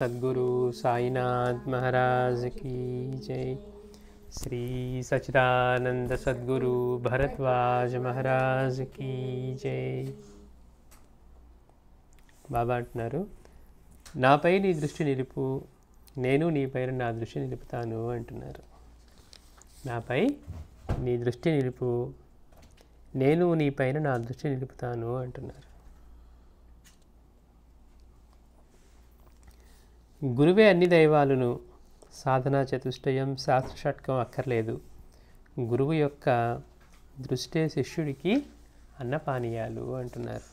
सद्गुरु साईनाथ महाराज की जय। श्री सच्चिदानंद सद्गुरु भरद्वाज महाराज की जय। బాబా అంటున్నారు, నాపై నీ దృష్టి నిలుపు, నేను నీపైన నా దృష్టి నిలుపుతాను అంటున్నారు. నాపై నీ దృష్టి నిలుపు, నేను నీపైన నా దృష్టి నిలుపుతాను అంటున్నారు. గురువే అన్ని దైవాలను, సాధనా చతుష్టయం శాస్త్ర షట్కం అక్కర్లేదు. గురువు యొక్క దృష్టే శిష్యుడికి అన్నపానీయాలు అంటున్నారు.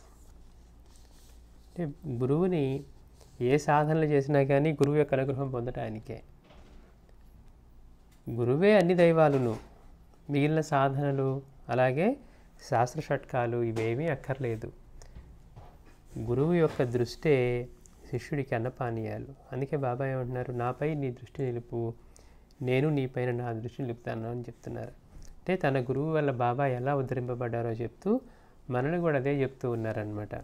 అంటే గురువుని ఏ సాధనలు చేసినా కానీ గురువు యొక్క అనుగ్రహం పొందటానికే. గురువే అన్ని దైవాలను, మిగిలిన సాధనలు అలాగే శాస్త్ర షట్కాలు ఇవేమీ అక్కర్లేదు. గురువు యొక్క దృష్టే శిష్యుడికి అన్నపానీయాలు. అందుకే బాబా ఏమంటున్నారు, నాపై నీ దృష్టి నిలుపు, నేను నీపైన నా దృష్టి నిలుపుతాను అని చెప్తున్నారు. అంటే తన గురువు వల్ల బాబా ఎలా ఉద్ధరింపబడ్డారో చెప్తూ మనల్ని కూడా అదే చెప్తూ ఉన్నారనమాట.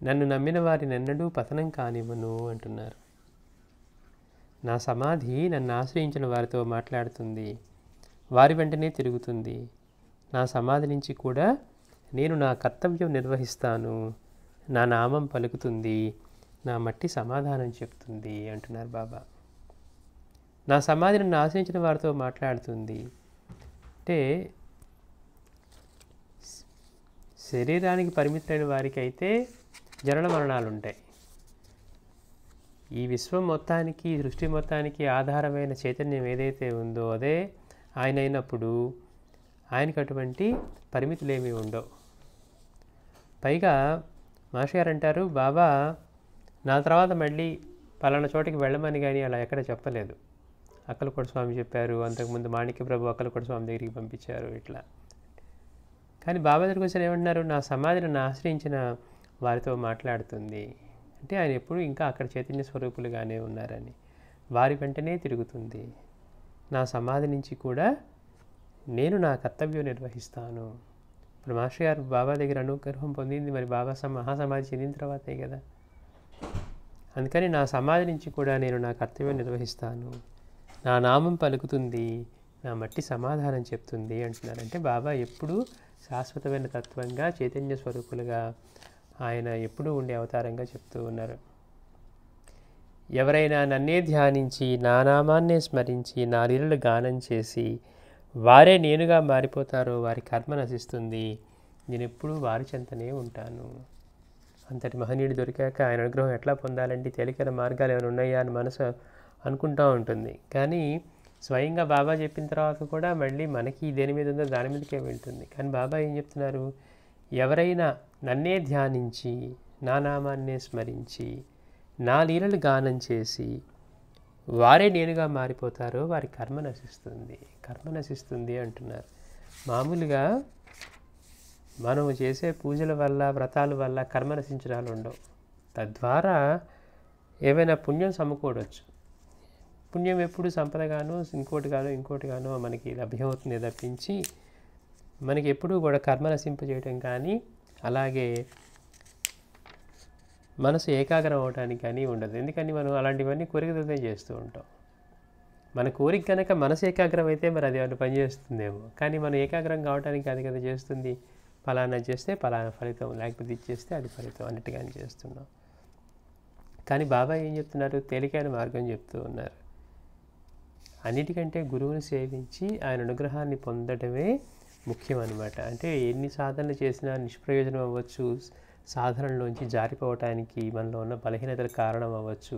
నన్ను నమ్మిన వారిని ఎన్నడూ పతనం కానివ్వను అంటున్నారు. నా సమాధి నన్ను ఆశ్రయించిన వారితో మాట్లాడుతుంది, వారి వెంటనే తిరుగుతుంది. నా సమాధి నుంచి కూడా నేను నా కర్తవ్యం నిర్వహిస్తాను, నా నామం పలుకుతుంది, నా మట్టి సమాధానం చెప్తుంది అంటున్నారు బాబా. నా సమాధిని ఆశ్రయించిన వారితో మాట్లాడుతుంది అంటే శరీరానికి పరిమితమైన వారికి అయితే జనన మరణాలు ఉంటాయి. ఈ విశ్వం మొత్తానికి, సృష్టి మొత్తానికి ఆధారమైన చైతన్యం ఏదైతే ఉందో అదే ఆయన అయినప్పుడు ఆయనకు అటువంటి పరిమితులు ఏమీ ఉండవు. పైగా మాస్టర్ గారు అంటారు, బాబా నా తర్వాత మళ్ళీ పలానా చోటికి వెళ్ళమని కానీ అలా ఎక్కడ చెప్పలేదు. అక్కలకోట స్వామి చెప్పారు, అంతకుముందు మాణిక్య ప్రభు అక్కలకోట స్వామి దగ్గరికి పంపించారు ఇట్లా. కానీ బాబా దగ్గరికి వచ్చి ఏమంటున్నారు, నా సమాధిని ఆశ్రయించిన వారితో మాట్లాడుతుంది. అంటే ఆయన ఎప్పుడు ఇంకా అక్కడ చైతన్య స్వరూపులుగానే ఉన్నారని, వారి వెంటనే తిరుగుతుంది. నా సమాధి నుంచి కూడా నేను నా కర్తవ్యం నిర్వహిస్తాను. ఇప్పుడు మాస్టర్ గారు బాబా దగ్గర అనుగ్రహం పొందింది మరి బాబా మహాసమాధి చెందిన తర్వాతే కదా. అందుకని నా సమాధి నుంచి కూడా నేను నా కర్తవ్యం నిర్వహిస్తాను, నా నామం పలుకుతుంది, నా మట్టి సమాధానం చెప్తుంది అంటున్నారు. అంటే బాబా ఎప్పుడూ శాశ్వతమైన తత్వంగా చైతన్య స్వరూపులుగా ఆయన ఎప్పుడూ ఉండే అవతారంగా చెప్తూ ఉన్నారు. ఎవరైనా నన్నే ధ్యానించి నా నామాన్నే స్మరించి నా లీలలు గానం చేసి వారే నేనుగా మారిపోతారో వారి కర్మ నశిస్తుంది, నేను ఎప్పుడూ వారి చెంతనే ఉంటాను. అంతటి మహనీయుడు దొరికాక ఆయన అనుగ్రహం ఎట్లా పొందాలంటే తేలికైన మార్గాలు ఏమైనా ఉన్నాయా అని మనసు అనుకుంటూ ఉంటుంది. కానీ స్వయంగా బాబా చెప్పిన తర్వాత కూడా మళ్ళీ మనకి దేని మీద ఉందో దాని మీదకే వెళ్తుంది. కానీ బాబా ఏం చెప్తున్నారు, ఎవరైనా నన్నే ధ్యానించి నా నామాన్నే స్మరించి నా లీలలు గానం చేసి వారే నేనుగా మారిపోతారో వారి కర్మ నశిస్తుంది, కర్మ నశిస్తుంది అంటున్నారు. మామూలుగా మనం చేసే పూజల వల్ల వ్రతాల వల్ల కర్మ నశించడాలు ఉండవు. తద్వారా ఏవైనా పుణ్యం సమకూడవచ్చు. పుణ్యం ఎప్పుడు సంపదగానో ఇంకోటి గానో మనకి లభ్యమవుతుంది తప్పించి మనకి ఎప్పుడూ కూడా కర్మ నశింపజేయటం కానీ అలాగే మనసు ఏకాగ్రం అవడానికి కానీ ఉండదు. ఎందుకని మనం అలాంటివన్నీ కోరికలతో చేస్తూ ఉంటాం. మన కోరిక కనుక మనసు ఏకాగ్రం అయితే మరి అది ఏమైనా పనిచేస్తుందేమో. కానీ మనం ఏకాగ్రం కావడానికి అది కదా చేస్తుంది. ఫలానా చేస్తే ఫలానా ఫలితం, లేకపోతే ఇది చేస్తే అది ఫలితం అన్నట్టుగానే చేస్తున్నాం. కానీ బాబా ఏం చెప్తున్నారు, తేలికైన మార్గం చెప్తూ ఉన్నారు. అన్నిటికంటే గురువుని సేవించి ఆయన అనుగ్రహాన్ని పొందడమే ముఖ్యం అన్నమాట. అంటే ఎన్ని సాధనలు చేసినా నిష్ప్రయోజనం అవ్వచ్చు, సాధనలోంచి జారిపోవటానికి మనలో ఉన్న బలహీనతల కారణం అవ్వచ్చు,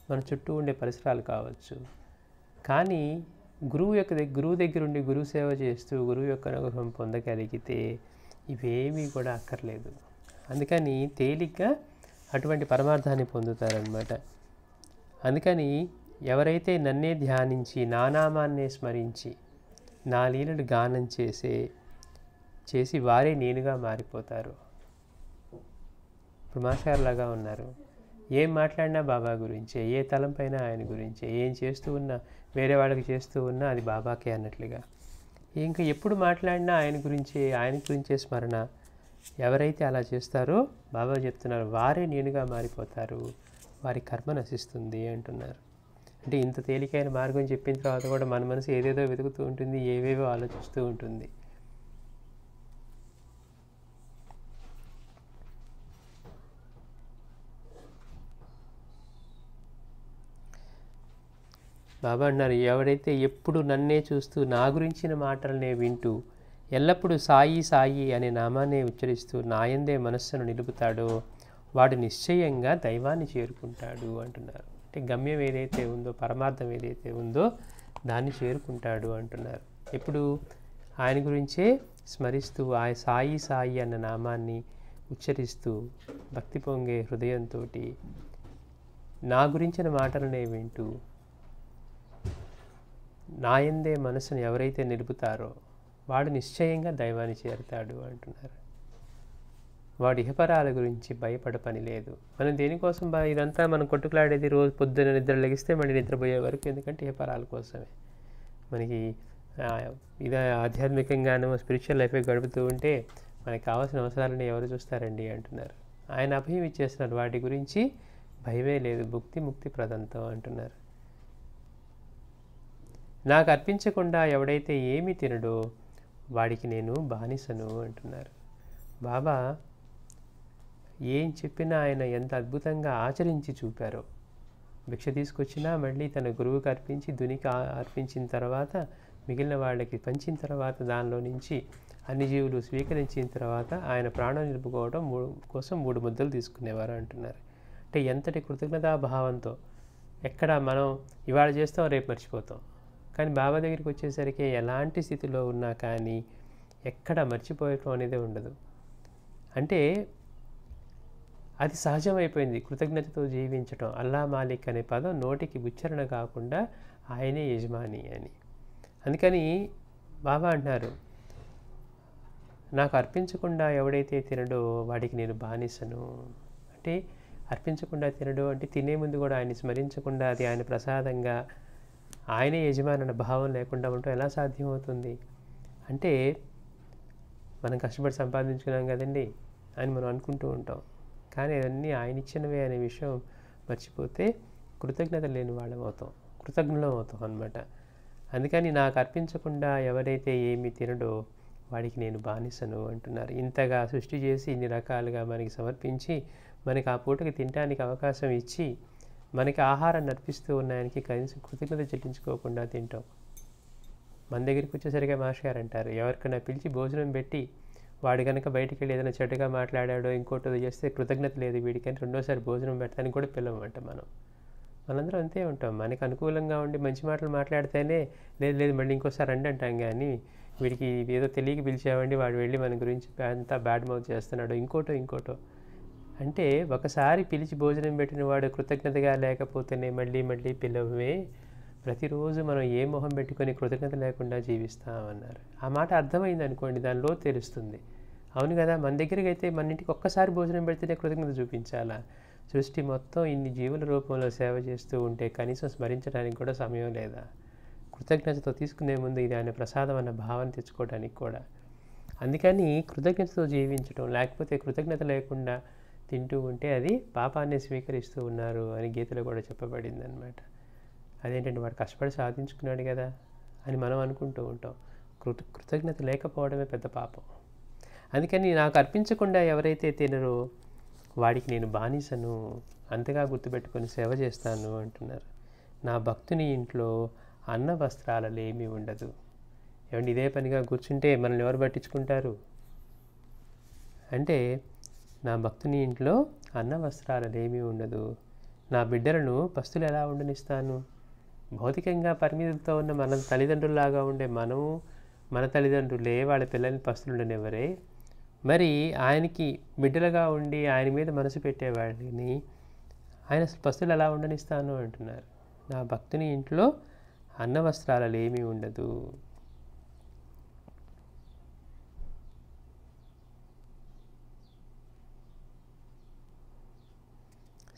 మన చుట్టూ ఉండే పరిసరాలు కావచ్చు. కానీ గురువు దగ్గర ఉండి గురువు సేవ చేస్తూ గురువు యొక్క అనుగ్రహం పొందగలిగితే ఇవేమీ కూడా అక్కర్లేదు. అందుకని తేలిగ్గా అటువంటి పరమార్థాన్ని పొందుతారనమాట. అందుకని ఎవరైతే నన్నే ధ్యానించి నా నామాన్నే స్మరించి నా లీలలు గానం చేసి వారే నేనుగా మారిపోతారు. ఇప్పుడు మాస్టర్లాగా ఉన్నారు, ఏం మాట్లాడినా బాబా గురించే, ఏ తలంపైన ఆయన గురించే, ఏం చేస్తూ ఉన్నా వేరే వాళ్ళకి చేస్తూ ఉన్నా అది బాబాకే అన్నట్లుగా. ఇంకా ఎప్పుడు మాట్లాడినా ఆయన గురించే స్మరణ, ఎవరైతే అలా చేస్తారో బాబా చెప్తున్నారు వారే నేనుగా మారిపోతారు, వారి కర్మ నశిస్తుంది అంటున్నారు. అంటే ఇంత తేలికైన మార్గం చెప్పిన తర్వాత కూడా మన మనసు ఏదేదో వెతుకుతూ ఉంటుంది, ఏవేవో ఆలోచిస్తూ ఉంటుంది. బాబా అన్నారు ఎవరైతే ఎప్పుడు నన్నే చూస్తూ నా గురించిన మాటలనే వింటూ ఎల్లప్పుడూ సాయి సాయి అనే నామాన్నే ఉచ్చరిస్తూ నాయందే మనస్సును నిలుపుతాడో వాడు నిశ్చయంగా దైవాన్ని చేరుకుంటాడు అంటున్నారు. అంటే గమ్యం ఏదైతే ఉందో, పరమార్థం ఏదైతే ఉందో దాన్ని చేరుకుంటాడు అంటున్నారు. ఇప్పుడు ఆయన గురించే స్మరిస్తూ ఆ సాయి సాయి అన్న నామాన్ని ఉచ్చరిస్తూ భక్తి పొంగే హృదయంతో నా గురించిన మాటలనే వింటూ నాయందే మనసును ఎవరైతే నిలుపుతారో వాడు నిశ్చయంగా దైవాన్ని చేరుతాడు అంటున్నారు. వాడు ఇహపరాల గురించి భయపడ పని లేదు. మనం దేనికోసం ఇదంతా మనం కొట్టుకులాడేది రోజు పొద్దున్న నిద్ర లెగిస్తే మళ్ళీ నిద్రపోయే వరకు, ఎందుకంటే ఇహపరాల కోసమే. మనకి ఇది ఆధ్యాత్మికంగానూ స్పిరిచువల్ లైఫే గడుపుతూ ఉంటే మనకి కావాల్సిన అవసరాలని ఎవరు చూస్తారండి అంటున్నారు. ఆయన అభయం ఇచ్చేస్తున్నారు, వాటి గురించి భయమే లేదు, ముక్తి ప్రదంతం అంటున్నారు. నాకు అర్పించకుండా ఎవడైతే ఏమి తినడో వాడికి నేను బానిసను అంటున్నారు. బాబా ఏం చెప్పినా ఆయన ఎంత అద్భుతంగా ఆచరించి చూపారో. భిక్ష తీసుకొచ్చినా మళ్ళీ తన గురువుకి అర్పించి దునికి అర్పించిన తర్వాత మిగిలిన వాళ్ళకి పంచిన తర్వాత దానిలో నుంచి అన్ని జీవులు స్వీకరించిన తర్వాత ఆయన ప్రాణం నిలుపుకోవడం కోసం 3 ముద్దలు తీసుకునేవారు అంటున్నారు. అంటే ఎంతటి కృతజ్ఞతాభావంతో, ఎక్కడ మనం ఇవాళ చేస్తాం రేపు మర్చిపోతాం, కానీ బాబా దగ్గరికి వచ్చేసరికి ఎలాంటి స్థితిలో ఉన్నా కానీ ఎక్కడ మర్చిపోయటం అనేది ఉండదు. అంటే అది సహజమైపోయింది కృతజ్ఞతతో జీవించటం. అల్లా మాలిక్ అనే పదం నోటికి ఉచ్చారణ కాకుండా ఆయనే యజమాని అని. అందుకని బాబా అంటున్నారు నాకు అర్పించకుండా ఎవడైతే తినడో వాడికి నేను బానిసను. అంటే అర్పించకుండా తినడో అంటే తినే ముందు కూడా ఆయన్ని స్మరించకుండా అది ఆయన ప్రసాదంగా ఆయనే యజమాని అన్న భావం లేకుండా ఉండటం ఎలా సాధ్యమవుతుంది? అంటే మనం కష్టపడి సంపాదించుకున్నాం కదండి అని మనం అనుకుంటూ ఉంటాం, కానీ అవన్నీ ఆయన ఇచ్చినవే అనే విషయం మర్చిపోతే కృతజ్ఞత లేని వాళ్ళం అవుతాం, కృతజ్ఞులం అవుతాం అన్నమాట. అందుకని నాకు అర్పించకుండా ఎవరైతే ఏమి తినడో వాడికి నేను బానిసను అంటున్నారు. ఇంతగా సృష్టి చేసి ఇన్ని రకాలుగా మనకి సమర్పించి మనకి ఆ పూటకి తినడానికి అవకాశం ఇచ్చి మనకి ఆహారాన్ని అర్పిస్తూ ఉన్నాయనికి కనీసం కృతజ్ఞత చెల్లించుకోకుండా తింటాం. మన దగ్గరికి వచ్చేసరిగా మాస్టర్ గారు అంటారు ఎవరికైనా పిలిచి భోజనం పెట్టి వాడు కనుక బయటికి వెళ్ళి ఏదైనా చెడ్డగా మాట్లాడాడో ఇంకోటో చేస్తే కృతజ్ఞత లేదు వీడికని రెండోసారి భోజనం పెట్టడానికి కూడా పిలవమంట. మనందరం అంతే ఉంటాం. మనకు అనుకూలంగా ఉండి మంచి మాటలు మాట్లాడితేనే లేదు మళ్ళీ ఇంకోసారి రండి అంటాం, కానీ వీడికి ఏదో తెలియక పిలిచామండి వాడు వెళ్ళి మన గురించి అంతా బ్యాడ్ మౌత్ చేస్తున్నాడు ఇంకోటో అంటే ఒకసారి పిలిచి భోజనం పెట్టిన వాడు కృతజ్ఞతగా లేకపోతేనే మళ్ళీ పిలవమే. ప్రతిరోజు మనం ఏ మొహం పెట్టుకొని కృతజ్ఞత లేకుండా జీవిస్తామన్నారు. ఆ మాట అర్థమైంది అనుకోండి, దానిలో తెలుస్తుంది. అవును కదా, మన దగ్గరికి అయితే మన ఇంటికి ఒక్కసారి భోజనం పెడితేనే కృతజ్ఞత చూపించాలా? సృష్టి మొత్తం ఇన్ని జీవుల రూపంలో సేవ చేస్తూ ఉంటే కనీసం స్మరించడానికి కూడా సమయం లేదా? కృతజ్ఞతతో తీసుకునే ముందు ఇది ఆయన ప్రసాదం అన్న భావన తెచ్చుకోవడానికి కూడా. అందుకని కృతజ్ఞతతో జీవించడం, లేకపోతే కృతజ్ఞత లేకుండా తింటూ ఉంటే అది పాపాన్ని స్వీకరిస్తూ ఉన్నారు అని గీతలో కూడా చెప్పబడింది అనమాట. అదేంటంటే వాడు కష్టపడి సాధించుకున్నాడు కదా అని మనం అనుకుంటూ ఉంటాం. కృతజ్ఞత లేకపోవడమే పెద్ద పాపం. అందుకని నాకు అర్పించకుండా ఎవరైతే తినరో వాడికి నేను బానిసను, అంతగా గుర్తుపెట్టుకొని సేవ చేస్తాను అంటున్నారు. నా భక్తుని ఇంట్లో అన్న వస్త్రాలలేమీ ఉండదు. ఏమంటే ఇదే పనిగా కూర్చుంటే మనల్ని ఎవరు పట్టించుకుంటారు? అంటే నా భక్తుని ఇంట్లో అన్న వస్త్రాలలేమీ ఉండదు. నా బిడ్డలను పస్తులు ఎలా ఉండనిస్తాను? భౌతికంగా పరిమితులతో ఉన్న మన తల్లిదండ్రుల్లాగా ఉండే మనము మన తల్లిదండ్రులే వాళ్ళ పిల్లల్ని పస్తులు ఉండనివ్వరే, మరి ఆయనకి బిడ్డలుగా ఉండి ఆయన మీద మనసు పెట్టేవాడిని ఆయన పస్తులు ఎలా ఉండనిస్తాను అంటున్నారు. నా భక్తుని ఇంట్లో అన్న వస్త్రాలలేమీ ఉండదు.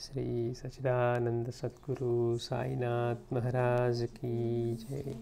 श्री सच्चिदानंद सद्गुरु साईनाथ महाराज की जय।